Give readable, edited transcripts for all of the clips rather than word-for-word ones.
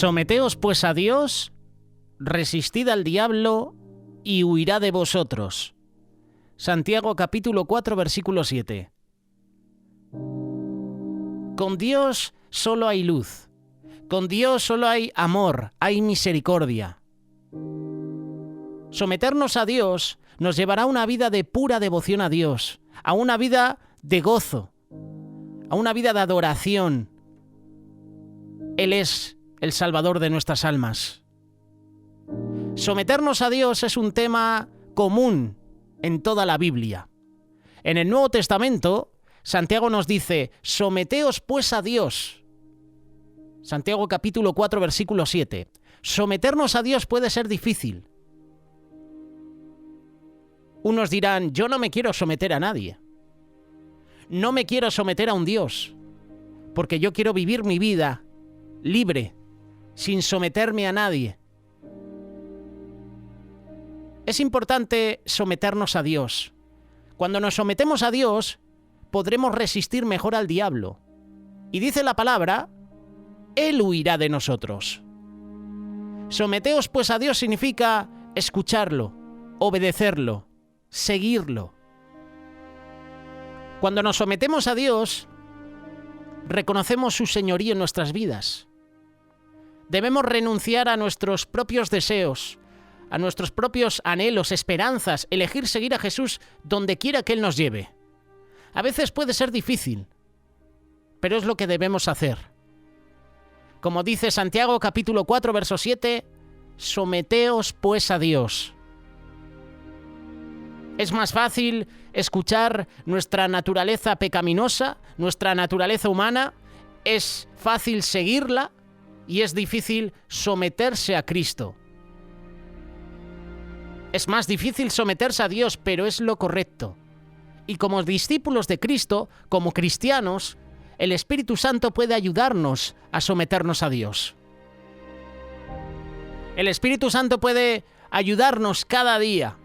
Someteos pues a Dios, resistid al diablo y huirá de vosotros. Santiago capítulo 4, versículo 7. Con Dios solo hay luz. Con Dios solo hay amor, hay misericordia. Someternos a Dios nos llevará a una vida de pura devoción a Dios, a una vida de gozo, a una vida de adoración. Él es el Salvador de nuestras almas. Someternos a Dios es un tema común en toda la Biblia. En el Nuevo Testamento, Santiago nos dice: someteos pues a Dios. Santiago capítulo 4, versículo 7. Someternos a Dios puede ser difícil. Unos dirán: yo no me quiero someter a nadie. No me quiero someter a un Dios, porque yo quiero vivir mi vida libre, sin someterme a nadie. Es importante someternos a Dios. Cuando nos sometemos a Dios, podremos resistir mejor al diablo. Y dice la palabra: Él huirá de nosotros. Someteos pues a Dios significa escucharlo, obedecerlo, seguirlo. Cuando nos sometemos a Dios, reconocemos su señorío en nuestras vidas. Debemos renunciar a nuestros propios deseos, a nuestros propios anhelos, esperanzas, elegir seguir a Jesús donde quiera que Él nos lleve. A veces puede ser difícil, pero es lo que debemos hacer. Como dice Santiago capítulo 4, verso 7, someteos pues a Dios. Es más fácil escuchar nuestra naturaleza pecaminosa, nuestra naturaleza humana, es fácil seguirla y es difícil someterse a Cristo. Es más difícil someterse a Dios, pero es lo correcto. Y como discípulos de Cristo, como cristianos, el Espíritu Santo puede ayudarnos a someternos a Dios. El Espíritu Santo puede ayudarnos cada día,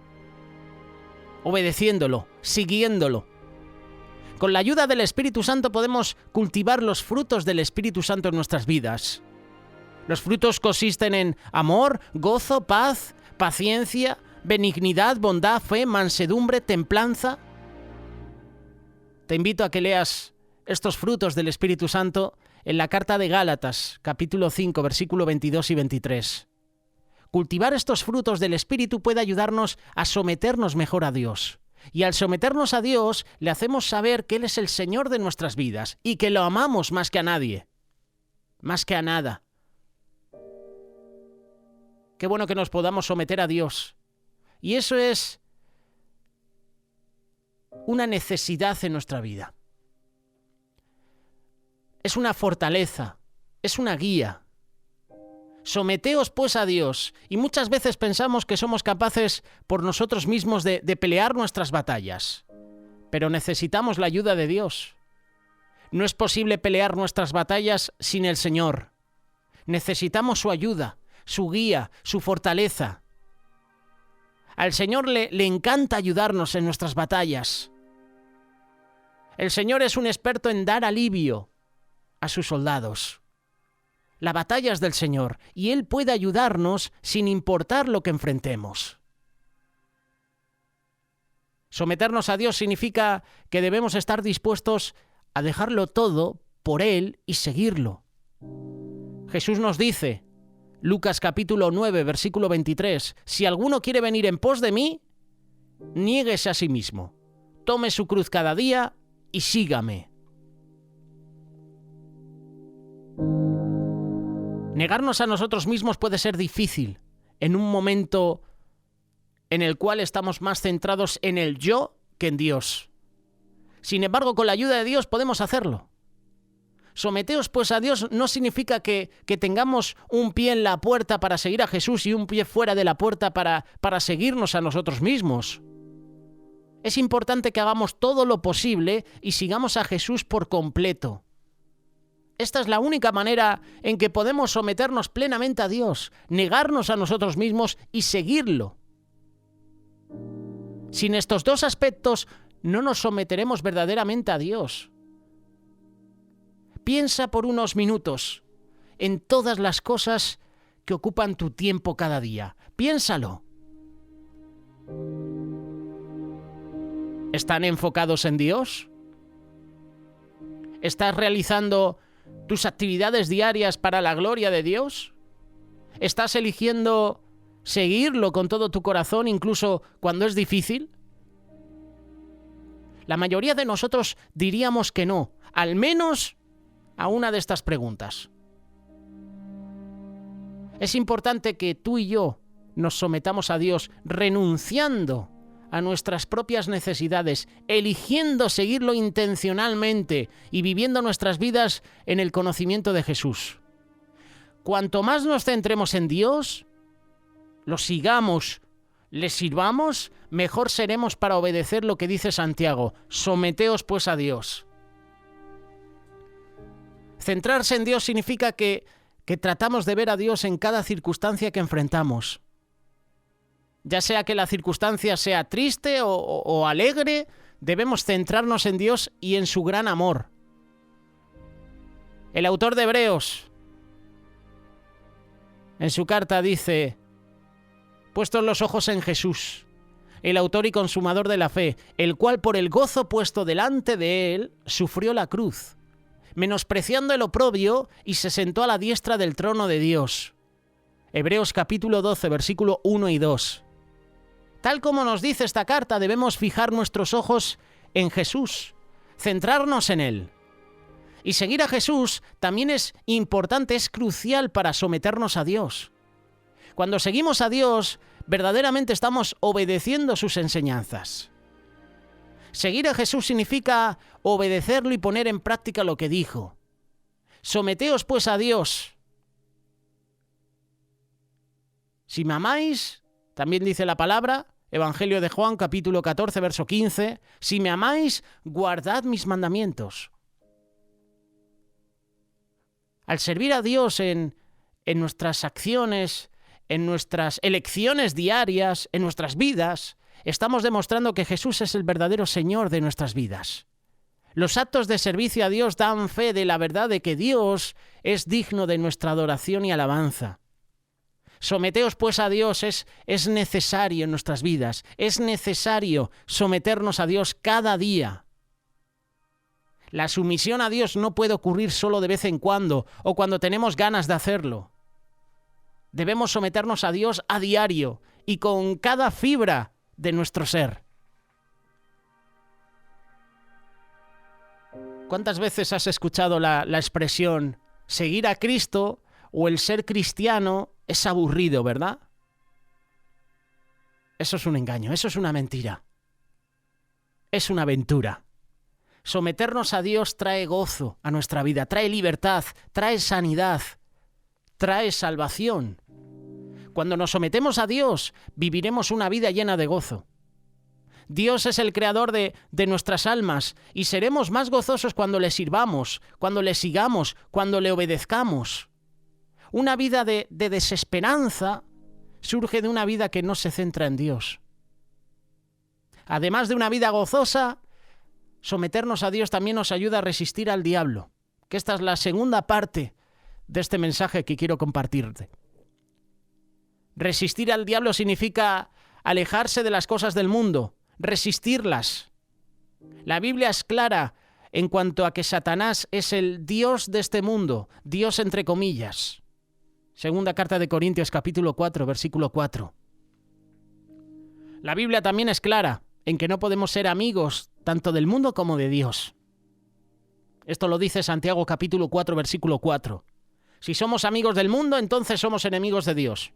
obedeciéndolo, siguiéndolo. Con la ayuda del Espíritu Santo podemos cultivar los frutos del Espíritu Santo en nuestras vidas. Los frutos consisten en amor, gozo, paz, paciencia, benignidad, bondad, fe, mansedumbre, templanza. Te invito a que leas estos frutos del Espíritu Santo en la carta de Gálatas, capítulo 5, versículo 22 y 23. Cultivar estos frutos del Espíritu puede ayudarnos a someternos mejor a Dios. Y al someternos a Dios, le hacemos saber que Él es el Señor de nuestras vidas y que lo amamos más que a nadie, más que a nada. Qué bueno que nos podamos someter a Dios. Y eso es una necesidad en nuestra vida. Es una fortaleza, es una guía. Someteos pues a Dios. Y muchas veces pensamos que somos capaces por nosotros mismos de pelear nuestras batallas. Pero necesitamos la ayuda de Dios. No es posible pelear nuestras batallas sin el Señor. Necesitamos su ayuda, su guía, su fortaleza. Al Señor le encanta ayudarnos en nuestras batallas. El Señor es un experto en dar alivio a sus soldados. La batalla es del Señor y Él puede ayudarnos sin importar lo que enfrentemos. Someternos a Dios significa que debemos estar dispuestos a dejarlo todo por Él y seguirlo. Jesús nos dice, Lucas capítulo 9, versículo 23, si alguno quiere venir en pos de mí, niéguese a sí mismo, tome su cruz cada día y sígame. Negarnos a nosotros mismos puede ser difícil en un momento en el cual estamos más centrados en el yo que en Dios. Sin embargo, con la ayuda de Dios podemos hacerlo. Someteos pues a Dios no significa que tengamos un pie en la puerta para seguir a Jesús y un pie fuera de la puerta para seguirnos a nosotros mismos. Es importante que hagamos todo lo posible y sigamos a Jesús por completo. Esta es la única manera en que podemos someternos plenamente a Dios, negarnos a nosotros mismos y seguirlo. Sin estos dos aspectos no nos someteremos verdaderamente a Dios. Piensa por unos minutos en todas las cosas que ocupan tu tiempo cada día. Piénsalo. ¿Están enfocados en Dios? ¿Estás realizando tus actividades diarias para la gloria de Dios? ¿Estás eligiendo seguirlo con todo tu corazón, incluso cuando es difícil? La mayoría de nosotros diríamos que no, al menos a una de estas preguntas. Es importante que tú y yo nos sometamos a Dios renunciando a nuestras propias necesidades, eligiendo seguirlo intencionalmente y viviendo nuestras vidas en el conocimiento de Jesús. Cuanto más nos centremos en Dios, lo sigamos, le sirvamos, mejor seremos para obedecer lo que dice Santiago. Someteos pues a Dios. Centrarse en Dios significa que tratamos de ver a Dios en cada circunstancia que enfrentamos. Ya sea que la circunstancia sea triste o alegre, debemos centrarnos en Dios y en su gran amor. El autor de Hebreos, en su carta dice: puestos los ojos en Jesús, el autor y consumador de la fe, el cual por el gozo puesto delante de él sufrió la cruz, menospreciando el oprobio, y se sentó a la diestra del trono de Dios. Hebreos capítulo 12, versículo 1 y 2. Tal como nos dice esta carta, debemos fijar nuestros ojos en Jesús, centrarnos en Él. Y seguir a Jesús también es importante, es crucial para someternos a Dios. Cuando seguimos a Dios, verdaderamente estamos obedeciendo sus enseñanzas. Seguir a Jesús significa obedecerlo y poner en práctica lo que dijo. Someteos pues a Dios. Si me amáis, también dice la palabra, Evangelio de Juan, capítulo 14, verso 15, si me amáis, guardad mis mandamientos. Al servir a Dios en nuestras acciones, en nuestras elecciones diarias, en nuestras vidas, estamos demostrando que Jesús es el verdadero Señor de nuestras vidas. Los actos de servicio a Dios dan fe de la verdad de que Dios es digno de nuestra adoración y alabanza. Someteos pues a Dios es necesario en nuestras vidas, es necesario someternos a Dios cada día. La sumisión a Dios no puede ocurrir solo de vez en cuando o cuando tenemos ganas de hacerlo. Debemos someternos a Dios a diario y con cada fibra de nuestro ser. ¿Cuántas veces has escuchado la expresión seguir a Cristo o el ser cristiano es aburrido, verdad? Eso es un engaño, eso es una mentira. Es una aventura. Someternos a Dios trae gozo a nuestra vida, trae libertad, trae sanidad, trae salvación. Cuando nos sometemos a Dios, viviremos una vida llena de gozo. Dios es el creador de nuestras almas y seremos más gozosos cuando le sirvamos, cuando le sigamos, cuando le obedezcamos. Una vida de desesperanza surge de una vida que no se centra en Dios. Además de una vida gozosa, someternos a Dios también nos ayuda a resistir al diablo, que esta es la segunda parte de este mensaje que quiero compartirte. Resistir al diablo significa alejarse de las cosas del mundo, resistirlas. La Biblia es clara en cuanto a que Satanás es el Dios de este mundo, Dios entre comillas. Segunda carta de Corintios, capítulo 4, versículo 4. La Biblia también es clara en que no podemos ser amigos tanto del mundo como de Dios. Esto lo dice Santiago, capítulo 4, versículo 4. Si somos amigos del mundo, entonces somos enemigos de Dios.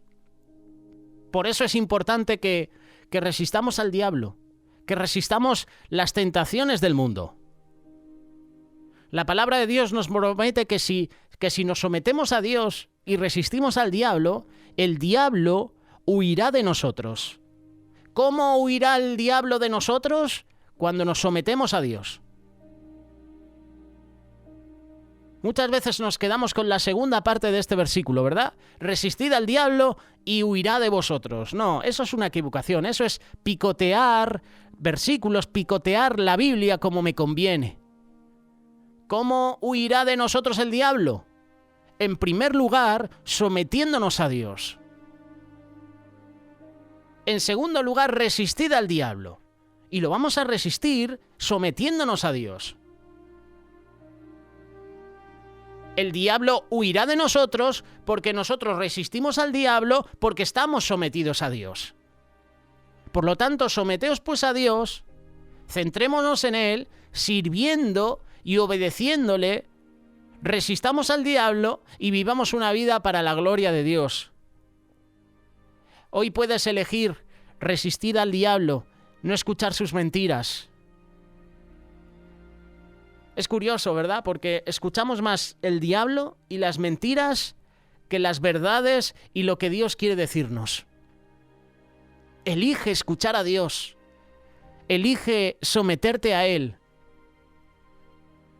Por eso es importante que resistamos al diablo, que resistamos las tentaciones del mundo. La palabra de Dios nos promete que si nos sometemos a Dios y resistimos al diablo, el diablo huirá de nosotros. ¿Cómo huirá el diablo de nosotros? Cuando nos sometemos a Dios. Muchas veces nos quedamos con la segunda parte de este versículo, ¿verdad? Resistid al diablo y huirá de vosotros. No, eso es una equivocación. Eso es picotear versículos, picotear la Biblia como me conviene. ¿Cómo huirá de nosotros el diablo? en primer lugar, sometiéndonos a Dios. En segundo lugar, resistid al diablo. Y lo vamos a resistir sometiéndonos a Dios. El diablo huirá de nosotros porque nosotros resistimos al diablo porque estamos sometidos a Dios. Por lo tanto, someteos pues a Dios, centrémonos en Él, sirviendo y obedeciéndole, resistamos al diablo y vivamos una vida para la gloria de Dios. Hoy puedes elegir resistir al diablo, no escuchar sus mentiras. Es curioso, ¿verdad? Porque escuchamos más el diablo y las mentiras que las verdades y lo que Dios quiere decirnos. Elige escuchar a Dios. Elige someterte a Él.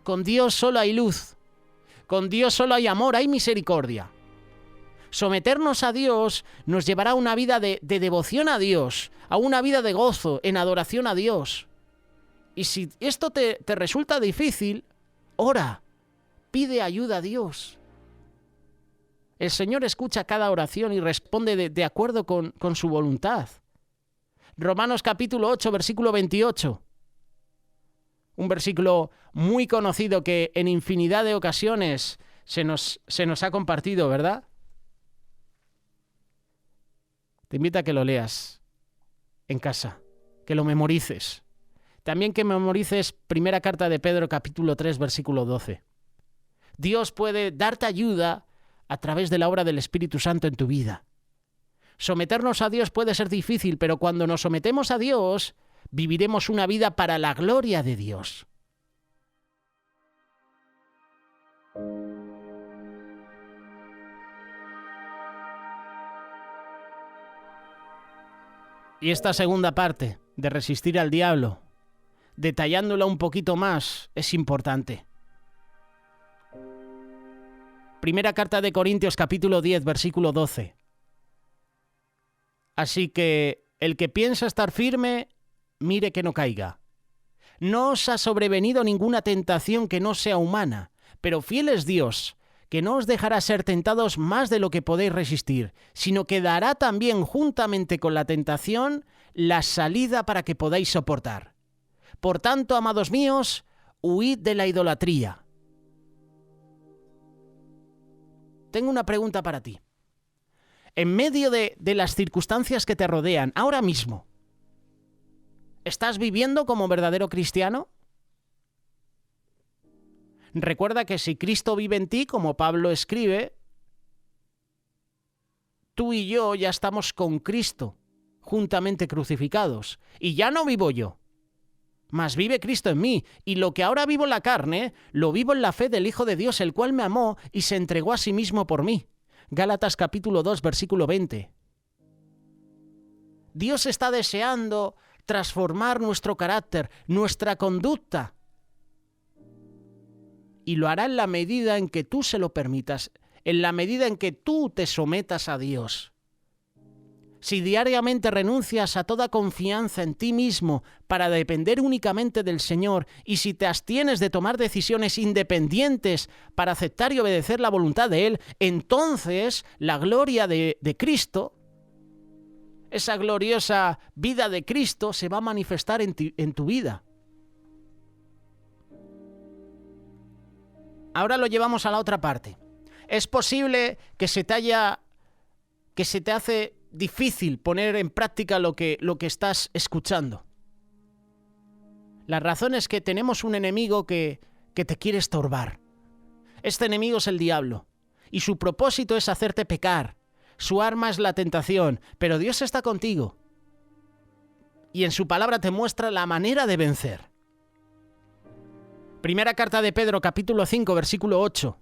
Con Dios solo hay luz. Con Dios solo hay amor, hay misericordia. Someternos a Dios nos llevará a una vida de devoción a Dios, a una vida de gozo, en adoración a Dios. Y si esto te resulta difícil, ora, pide ayuda a Dios. El Señor escucha cada oración y responde de acuerdo con su voluntad. Romanos capítulo 8, versículo 28. Un versículo muy conocido que en infinidad de ocasiones se nos ha compartido, ¿verdad? Te invito a que lo leas en casa, que lo memorices. También que memorices primera carta de Pedro, capítulo 3, versículo 12. Dios puede darte ayuda a través de la obra del Espíritu Santo en tu vida. Someternos a Dios puede ser difícil, pero cuando nos sometemos a Dios, viviremos una vida para la gloria de Dios. Y esta segunda parte de resistir al diablo, detallándola un poquito más, es importante. Primera carta de Corintios, capítulo 10, versículo 12. Así que el que piensa estar firme, mire que no caiga. No os ha sobrevenido ninguna tentación que no sea humana, pero fiel es Dios, que no os dejará ser tentados más de lo que podéis resistir, sino que dará también juntamente con la tentación la salida para que podáis soportar. Por tanto, amados míos, huid de la idolatría. Tengo una pregunta para ti. En medio de las circunstancias que te rodean, ahora mismo, ¿estás viviendo como verdadero cristiano? Recuerda que si Cristo vive en ti, como Pablo escribe, tú y yo ya estamos con Cristo, juntamente crucificados. Y ya no vivo yo, mas vive Cristo en mí. Y lo que ahora vivo en la carne, lo vivo en la fe del Hijo de Dios, el cual me amó y se entregó a sí mismo por mí. Gálatas capítulo 2, versículo 20. Dios está deseando transformar nuestro carácter, nuestra conducta. Y lo hará en la medida en que tú se lo permitas, en la medida en que tú te sometas a Dios. Si diariamente renuncias a toda confianza en ti mismo para depender únicamente del Señor, y si te abstienes de tomar decisiones independientes para aceptar y obedecer la voluntad de Él, entonces la gloria de Cristo, esa gloriosa vida de Cristo, se va a manifestar en tu vida. Ahora lo llevamos a la otra parte. Es posible que se te hace difícil poner en práctica lo que estás escuchando. La razón es que tenemos un enemigo que te quiere estorbar. Este enemigo es el diablo, y su propósito es hacerte pecar. Su arma es la tentación, pero Dios está contigo. Y en su palabra te muestra la manera de vencer. Primera carta de Pedro, capítulo 5, versículo 8.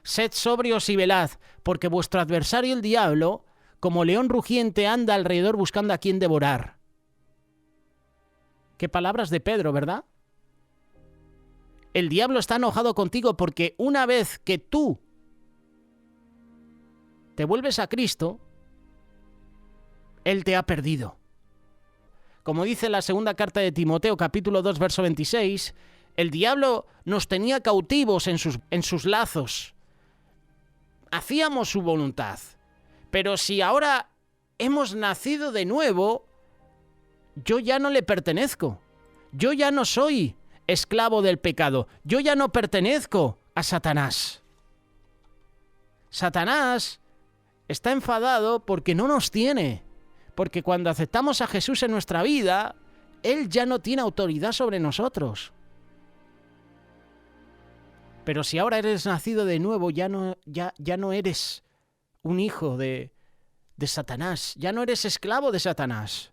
Sed sobrios y velad, porque vuestro adversario el diablo, como león rugiente, anda alrededor buscando a quien devorar. Qué palabras de Pedro, ¿verdad? El diablo está enojado contigo porque una vez que tú te vuelves a Cristo, Él te ha perdido. Como dice la segunda carta de Timoteo, capítulo 2, verso 26, el diablo nos tenía cautivos en sus lazos, hacíamos su voluntad. Pero si ahora hemos nacido de nuevo, yo ya no le pertenezco. Yo ya no soy esclavo del pecado. Yo ya no pertenezco a Satanás. Satanás está enfadado porque no nos tiene. Porque cuando aceptamos a Jesús en nuestra vida, Él ya no tiene autoridad sobre nosotros. Pero si ahora eres nacido de nuevo, ya no eres un hijo de Satanás. Ya no eres esclavo de Satanás.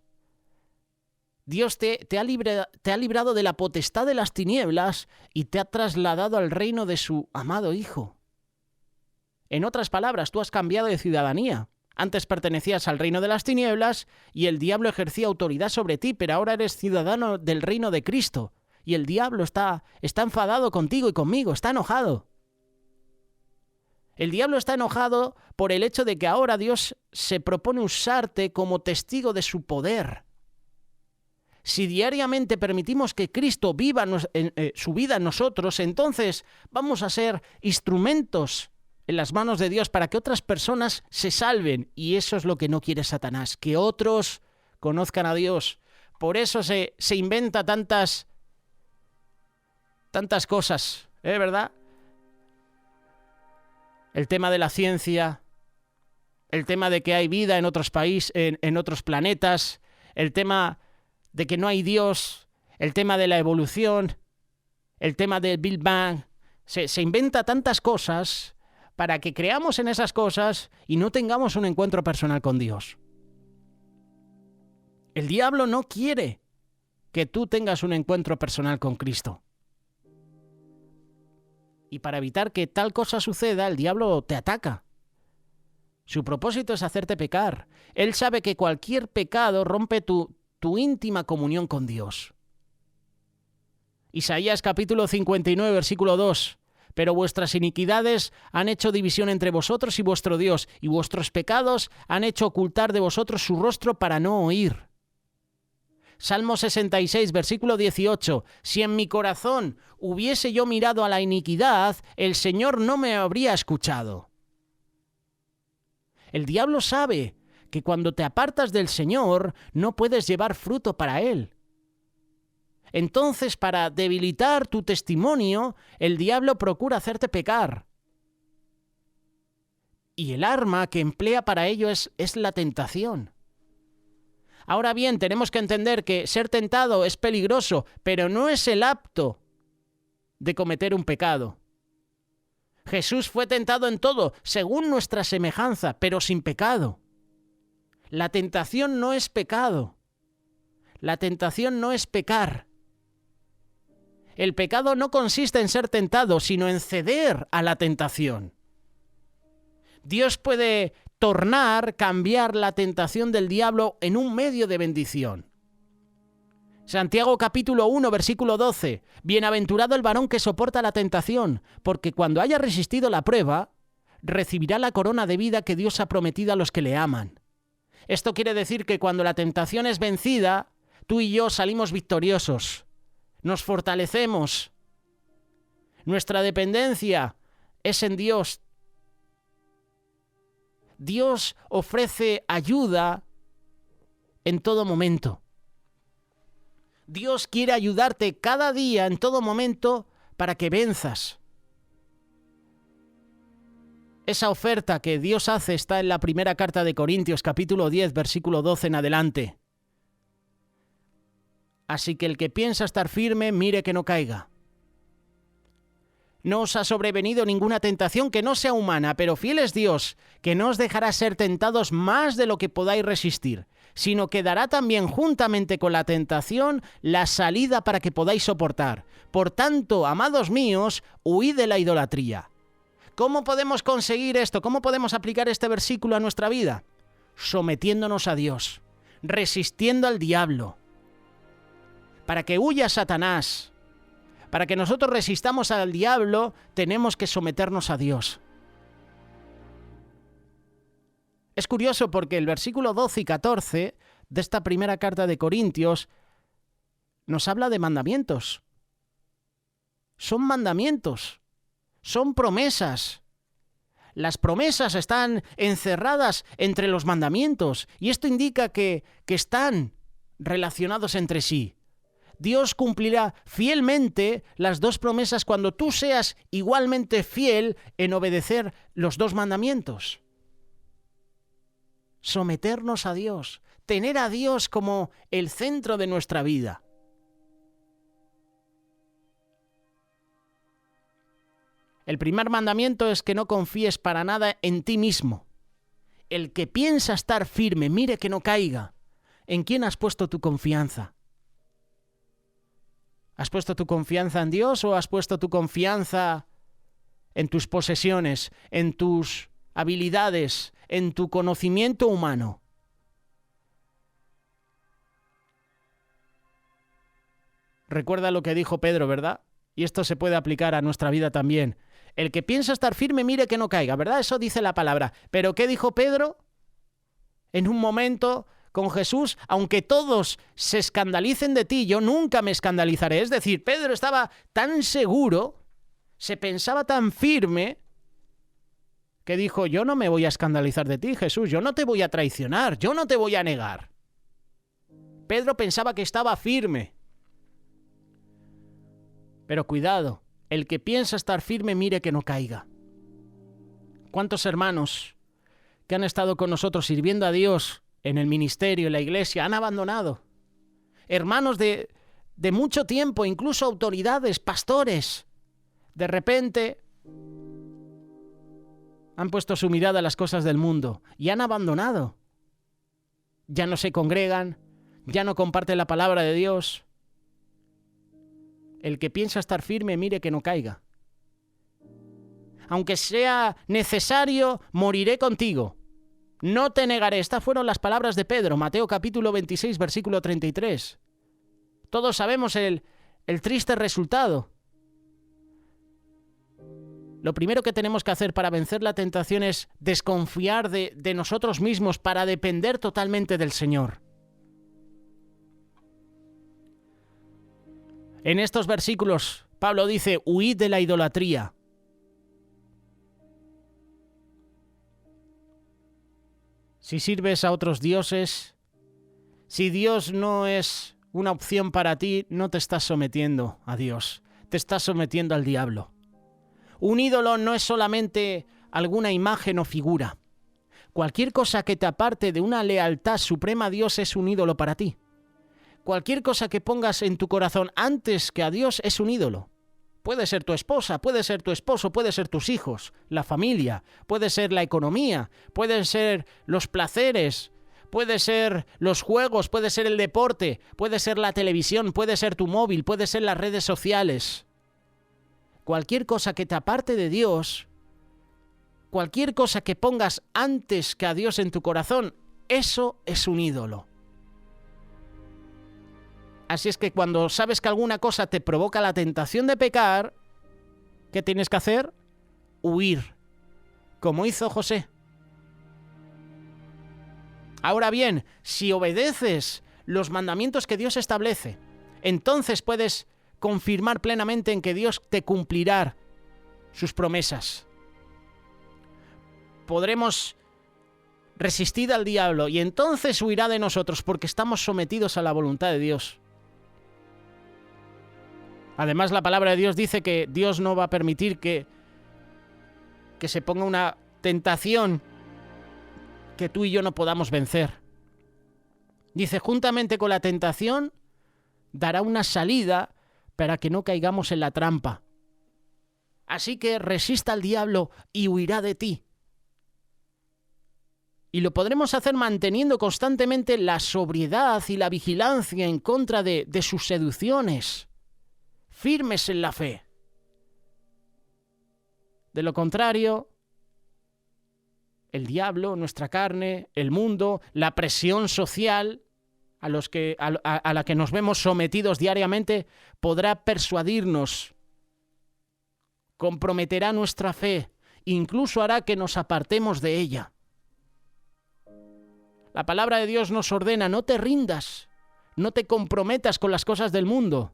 Dios te ha librado de la potestad de las tinieblas y te ha trasladado al reino de su amado Hijo. En otras palabras, tú has cambiado de ciudadanía. Antes pertenecías al reino de las tinieblas y el diablo ejercía autoridad sobre ti, pero ahora eres ciudadano del reino de Cristo. Y el diablo está enfadado contigo y conmigo, está enojado. El diablo está enojado por el hecho de que ahora Dios se propone usarte como testigo de su poder. Si diariamente permitimos que Cristo viva su vida en nosotros, entonces vamos a ser instrumentos en las manos de Dios para que otras personas se salven. Y eso es lo que no quiere Satanás, que otros conozcan a Dios. Por eso se inventa tantas cosas, ¿verdad? El tema de la ciencia, el tema de que hay vida en otros países, en otros planetas, el tema de que no hay Dios, el tema de la evolución, el tema del Big Bang. Se inventa tantas cosas para que creamos en esas cosas y no tengamos un encuentro personal con Dios. El diablo no quiere que tú tengas un encuentro personal con Cristo. Y para evitar que tal cosa suceda, el diablo te ataca. Su propósito es hacerte pecar. Él sabe que cualquier pecado rompe tu íntima comunión con Dios. Isaías capítulo 59, versículo 2. Pero vuestras iniquidades han hecho división entre vosotros y vuestro Dios, y vuestros pecados han hecho ocultar de vosotros su rostro para no oír. Salmo 66, versículo 18. Si en mi corazón hubiese yo mirado a la iniquidad, el Señor no me habría escuchado. El diablo sabe que cuando te apartas del Señor, no puedes llevar fruto para Él. Entonces, para debilitar tu testimonio, el diablo procura hacerte pecar. Y el arma que emplea para ello es la tentación. Ahora bien, tenemos que entender que ser tentado es peligroso, pero no es el acto de cometer un pecado. Jesús fue tentado en todo, según nuestra semejanza, pero sin pecado. La tentación no es pecado. La tentación no es pecar. El pecado no consiste en ser tentado, sino en ceder a la tentación. Dios puede cambiar la tentación del diablo en un medio de bendición. Santiago capítulo 1, versículo 12. Bienaventurado el varón que soporta la tentación, porque cuando haya resistido la prueba, recibirá la corona de vida que Dios ha prometido a los que le aman. Esto quiere decir que cuando la tentación es vencida, tú y yo salimos victoriosos. Nos fortalecemos. Nuestra dependencia es en Dios. Dios ofrece ayuda en todo momento. Dios quiere ayudarte cada día, en todo momento, para que venzas. Esa oferta que Dios hace está en la primera carta de Corintios, capítulo 10, versículo 12 en adelante. Así que el que piensa estar firme, mire que no caiga. No os ha sobrevenido ninguna tentación que no sea humana, pero fiel es Dios, que no os dejará ser tentados más de lo que podáis resistir, sino que dará también juntamente con la tentación la salida para que podáis soportar. Por tanto, amados míos, huid de la idolatría. ¿Cómo podemos conseguir esto? ¿Cómo podemos aplicar este versículo a nuestra vida? Sometiéndonos a Dios, resistiendo al diablo, para que huya Satanás. Para que nosotros resistamos al diablo, tenemos que someternos a Dios. Es curioso porque el versículo 12 y 14 de esta primera carta de Corintios nos habla de mandamientos. Son mandamientos, son promesas. Las promesas están encerradas entre los mandamientos y esto indica que están relacionados entre sí. Dios cumplirá fielmente las dos promesas cuando tú seas igualmente fiel en obedecer los dos mandamientos. Someternos a Dios, tener a Dios como el centro de nuestra vida. El primer mandamiento es que no confíes para nada en ti mismo. El que piensa estar firme, mire que no caiga. ¿En quién has puesto tu confianza? ¿Has puesto tu confianza en Dios o has puesto tu confianza en tus posesiones, en tus habilidades, en tu conocimiento humano? Recuerda lo que dijo Pedro, ¿verdad? Y esto se puede aplicar a nuestra vida también. El que piensa estar firme, mire que no caiga, ¿verdad? Eso dice la palabra. ¿Pero qué dijo Pedro? En un momento con Jesús, aunque todos se escandalicen de ti, yo nunca me escandalizaré. Es decir, Pedro estaba tan seguro, se pensaba tan firme, que dijo, yo no me voy a escandalizar de ti, Jesús, yo no te voy a traicionar, yo no te voy a negar. Pedro pensaba que estaba firme. Pero cuidado. El que piensa estar firme, mire que no caiga. ¿Cuántos hermanos que han estado con nosotros sirviendo a Dios en el ministerio, en la iglesia, han abandonado? Hermanos de mucho tiempo, incluso autoridades, pastores, de repente han puesto su mirada a las cosas del mundo y han abandonado. Ya no se congregan, ya no comparten la palabra de Dios. El que piensa estar firme, mire que no caiga. Aunque sea necesario, moriré contigo. No te negaré. Estas fueron las palabras de Pedro, Mateo capítulo 26, versículo 33. Todos sabemos el triste resultado. Lo primero que tenemos que hacer para vencer la tentación es desconfiar de nosotros mismos para depender totalmente del Señor. En estos versículos, Pablo dice, huid de la idolatría. Si sirves a otros dioses, si Dios no es una opción para ti, no te estás sometiendo a Dios, te estás sometiendo al diablo. Un ídolo no es solamente alguna imagen o figura. Cualquier cosa que te aparte de una lealtad suprema a Dios es un ídolo para ti. Cualquier cosa que pongas en tu corazón antes que a Dios es un ídolo. Puede ser tu esposa, puede ser tu esposo, puede ser tus hijos, la familia, puede ser la economía, pueden ser los placeres, puede ser los juegos, puede ser el deporte, puede ser la televisión, puede ser tu móvil, puede ser las redes sociales. Cualquier cosa que te aparte de Dios, cualquier cosa que pongas antes que a Dios en tu corazón, eso es un ídolo. Así es que cuando sabes que alguna cosa te provoca la tentación de pecar, ¿qué tienes que hacer? Huir, como hizo José. Ahora bien, si obedeces los mandamientos que Dios establece, entonces puedes confirmar plenamente en que Dios te cumplirá sus promesas. Podremos resistir al diablo y entonces huirá de nosotros porque estamos sometidos a la voluntad de Dios. Además, la palabra de Dios dice que Dios no va a permitir que se ponga una tentación que tú y yo no podamos vencer. Dice, juntamente con la tentación, dará una salida para que no caigamos en la trampa. Así que resista al diablo y huirá de ti. Y lo podremos hacer manteniendo constantemente la sobriedad y la vigilancia en contra de sus seducciones. Firmes en la fe. De lo contrario, el diablo, nuestra carne, el mundo, la presión social a la que nos vemos sometidos diariamente, podrá persuadirnos, comprometerá nuestra fe, incluso hará que nos apartemos de ella. La palabra de Dios nos ordena, no te rindas, no te comprometas con las cosas del mundo.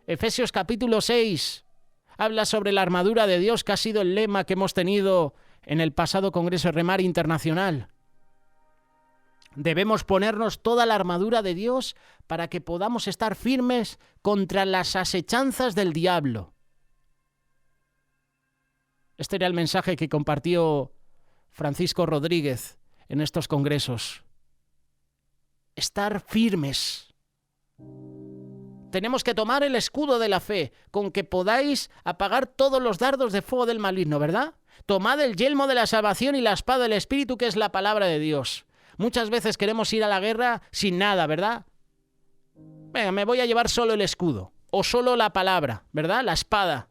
Efesios capítulo 6, Habla sobre la armadura de Dios, que ha sido el lema que hemos tenido en el pasado Congreso Remar Internacional. Debemos ponernos toda la armadura de Dios para que podamos estar firmes contra las asechanzas del diablo. Este era el mensaje que compartió Francisco Rodríguez en estos congresos. Estar firmes. Tenemos que tomar el escudo de la fe, con que podáis apagar todos los dardos de fuego del maligno, ¿verdad? Tomad el yelmo de la salvación y la espada del Espíritu, que es la palabra de Dios. Muchas veces queremos ir a la guerra sin nada, ¿verdad? Venga, me voy a llevar solo el escudo, o solo la palabra, ¿verdad? La espada.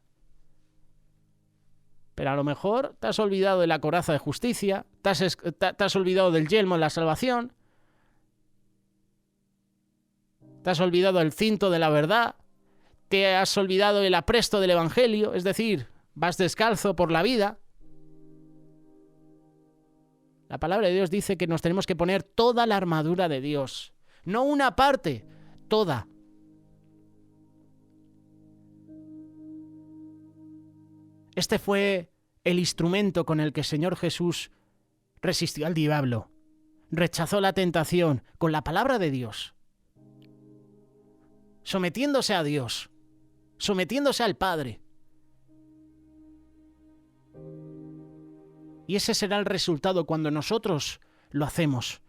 Pero a lo mejor te has olvidado de la coraza de justicia, te has olvidado del yelmo de la salvación, te has olvidado del cinto de la verdad, te has olvidado del apresto del evangelio, es decir, vas descalzo por la vida. La palabra de Dios dice que nos tenemos que poner toda la armadura de Dios, no una parte, toda. Este fue el instrumento con el que el Señor Jesús resistió al diablo, rechazó la tentación con la palabra de Dios, sometiéndose a Dios, sometiéndose al Padre. Y ese será el resultado cuando nosotros lo hacemos.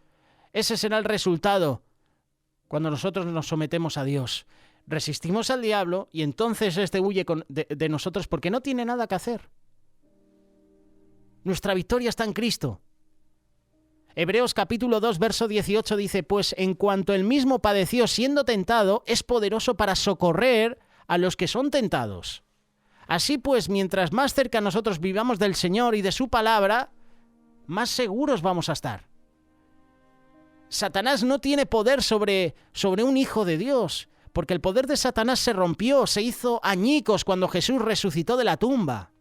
Ese será el resultado cuando nosotros nos sometemos a Dios. Resistimos al diablo y entonces este huye de nosotros porque no tiene nada que hacer. Nuestra victoria está en Cristo. Hebreos capítulo 2, verso 18 dice: pues en cuanto él mismo padeció siendo tentado, es poderoso para socorrer a los que son tentados. Así pues, mientras más cerca nosotros vivamos del Señor y de su palabra, más seguros vamos a estar. Satanás no tiene poder sobre un hijo de Dios, porque el poder de Satanás se rompió, se hizo añicos cuando Jesús resucitó de la tumba.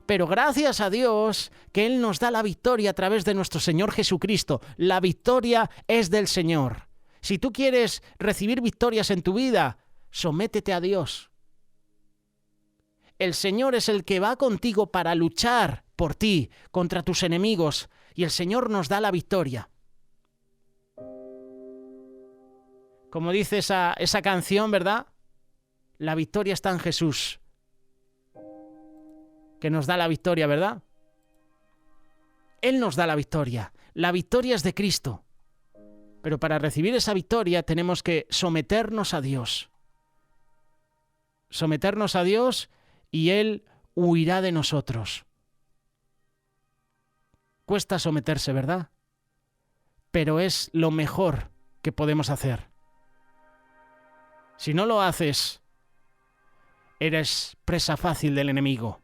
Pero gracias a Dios que Él nos da la victoria a través de nuestro Señor Jesucristo. La victoria es del Señor. Si tú quieres recibir victorias en tu vida, sométete a Dios. El Señor es el que va contigo para luchar por ti, contra tus enemigos, y el Señor nos da la victoria. Como dice esa canción, ¿verdad? La victoria está en Jesús, que nos da la victoria, ¿verdad? Él nos da la victoria. La victoria es de Cristo. Pero para recibir esa victoria tenemos que someternos a Dios. Someternos a Dios y Él huirá de nosotros. Cuesta someterse, ¿verdad? Pero es lo mejor que podemos hacer. Si no lo haces, eres presa fácil del enemigo.